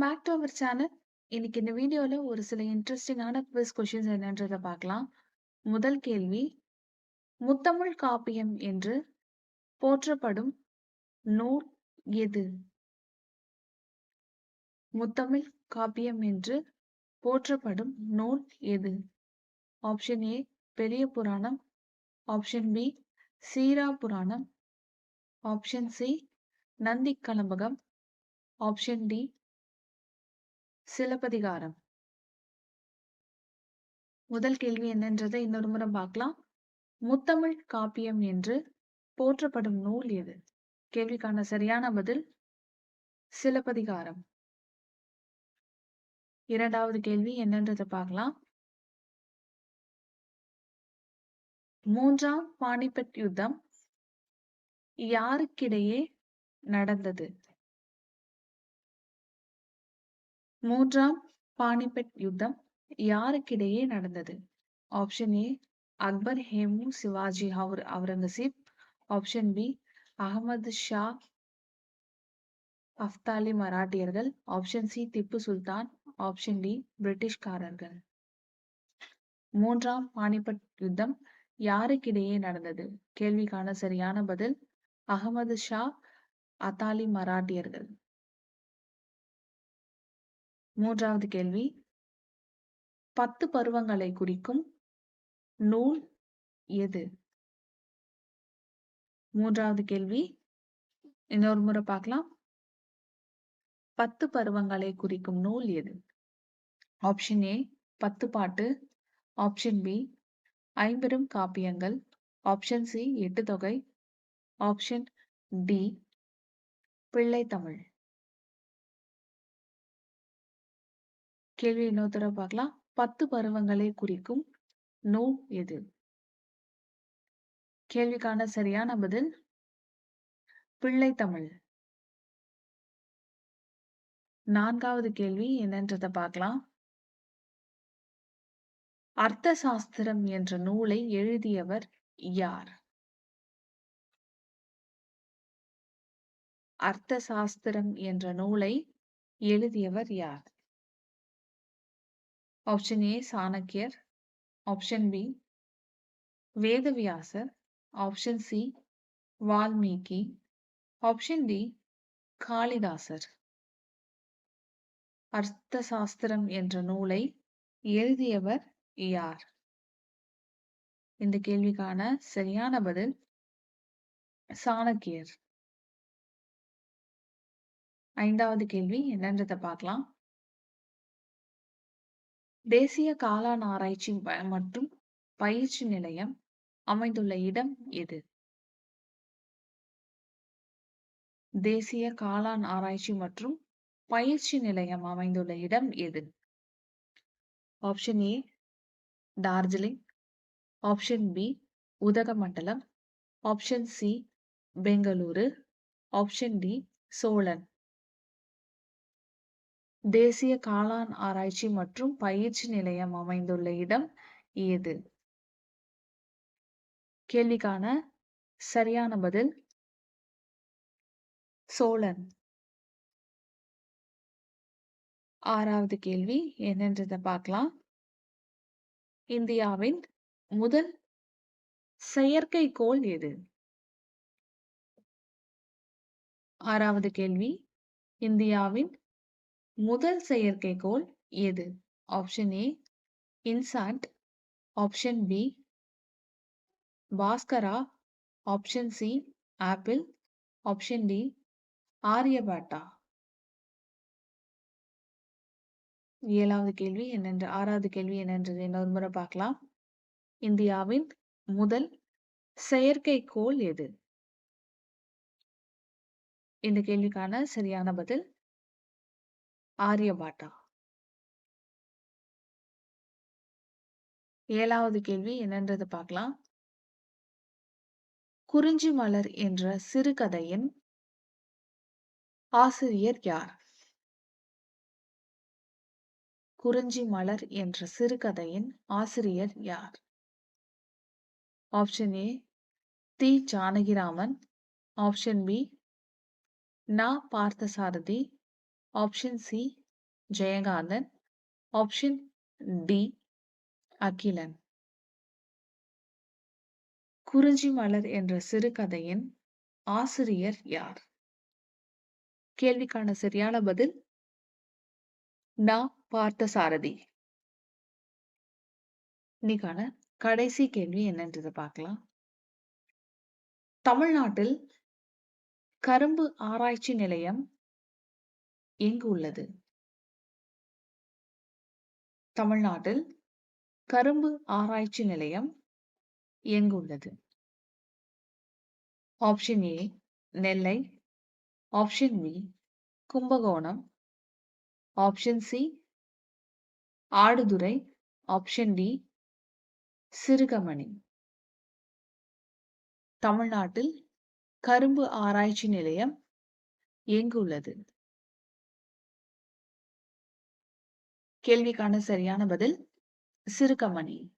Back to our channel. இன்னைக்கு இந்த வீடியோல ஒரு சில இன்ட்ரெஸ்டிங்கான குவிஸ் கொஷின்ஸ் என்னன்றத பார்க்கலாம். முதல் கேள்வி, முத்தமிழ் காப்பியம் என்று போற்றப்படும் நூல் எது? முத்தமிழ் காப்பியம் என்று போற்றப்படும் நூல் எது? ஆப்ஷன் ஏ பெரிய புராணம், option B Seera Puranam, option C Nandi Kalambakam, option D Silappathikaram. முதல் கேள்வி என்னன்றதை இன்னொரு முறை பார்க்கலாம். முத்தமிழ் காப்பியம் என்று போற்றப்படும் நூல் எது? கேள்விக்கான சரியான பதில் சிலப்பதிகாரம். இரண்டாவது கேள்வி என்னன்றதை பார்க்கலாம். மூன்றாம் பானிபட் யுத்தம் யாருக்கிடையே நடந்தது? மூன்றாம் பானிபட் யுத்தம் யாருக்கிடையே நடந்தது? Option A Akbar Hemu Shivaji Aurangzeb, option B Ahmad Shah Abdali மராட்டியர்கள், option C Tipu Sultan, option D பிரிட்டிஷ்காரர்கள். மூன்றாம் பானிபட் யுத்தம் யாருக்கிடையே நடந்தது? கேள்விக்கான சரியான பதில் அகமது ஷா அத்தாலி மராட்டியர்கள். மூன்றாவது கேள்வி, 10 பருவங்களை குறிக்கும் நூல் எது? மூன்றாவது கேள்வி இன்னொரு முறை பார்க்கலாம். 10 பருவங்களை குறிக்கும் நூல் எது? ஆப்ஷன் ஏ 10 பாட்டு, ஆப்ஷன் பி ஐம்பெரும் காப்பியங்கள், ஆப்ஷன் சி 8 தொகை, ஆப்ஷன் டி பிள்ளை தமிழ். கேள்வி இன்னொரு தடவை பார்க்கலாம். 10 பருவங்களை குறிக்கும் நூல் எது? கேள்விக்கான சரியான பதில் பிள்ளை தமிழ். நான்காவது கேள்வி என்னன்றதை பார்க்கலாம். அர்த்த சாஸ்திரம் என்ற நூலை எழுதியவர் யார்? அர்த்த சாஸ்திரம் என்ற நூலை எழுதியவர் யார்? Option A Chanakya, option B Vedavyasa, option C Valmiki, option D Kalidasa. Artha Shastra என்ற நூலை எழுதியவர் யார்? இந்த கேள்விக்கான சரியான பதில் சாணக்கியர். ஐந்தாவது கேள்வி என்னன்றதை பார்க்கலாம். தேசிய காளான் ஆராய்ச்சி மற்றும் பயிற்சி நிலையம் அமைந்துள்ள இடம் எது? தேசிய காளான் ஆராய்ச்சி மற்றும் பயிற்சி நிலையம் அமைந்துள்ள இடம் எது? Option A Darjeeling, option B Udhagamandalam, option C Bengaluru, option D Solan. தேசிய காளான் ஆராய்ச்சி மற்றும் பயிற்சி நிலையம் அமைந்துள்ள இடம் எது? கேள்விக்கான சரியான பதில் சோழன். ஆறாவது கேள்வி என்னன்றதை பார்க்கலாம். இந்தியாவின் முதல் செயற்கைக்கோள் எது? ஆறாவது கேள்வி, இந்தியாவின் முதல் செயற்கைக்கோள் எது? Option A INSAT, option B Bhaskara, option C Apple, option D Aryabhata. ஆறாவது கேள்வி என்னன்றது இன்னொரு முறை பார்க்கலாம். இந்தியாவின் முதல் செயற்கைக்கோள் எது? இந்த கேள்விக்கான சரியான பதில் ஆரியபட்டா. ஏழாவது கேள்வி என்னன்றது பார்க்கலாம். குறிஞ்சி மலர் என்ற சிறுகதையின் ஆசிரியர் யார்? குறிஞ்சி மலர் என்ற சிறுகதையின் ஆசிரியர் யார்? Option A T Janakiraman, option B Na Parthasarathy, option C Jayakanthan. Option D Akilan. Kurinji Malar என்ற சிறுகதையின் ஆசிரியர் யார்? கேள்விக்கான சரியான பதில் நா. பார்த்தசாரதி. இன்னைக்கான கடைசி கேள்வி என்னன்றதை பார்க்கலாம். தமிழ்நாட்டில் கரும்பு ஆராய்ச்சி நிலையம் எங்கு உள்ளது? தமிழ்நாட்டில் கரும்பு ஆராய்ச்சி நிலையம் எங்கு உள்ளது? Option A Nellai, option B Kumbakonam, option C Aduthurai, option D Sirugamani. தமிழ்நாட்டில் கரும்பு ஆராய்ச்சி நிலையம் எங்கு உள்ளது? கேள்விக்கான சரியான பதில் சிறுகமணி.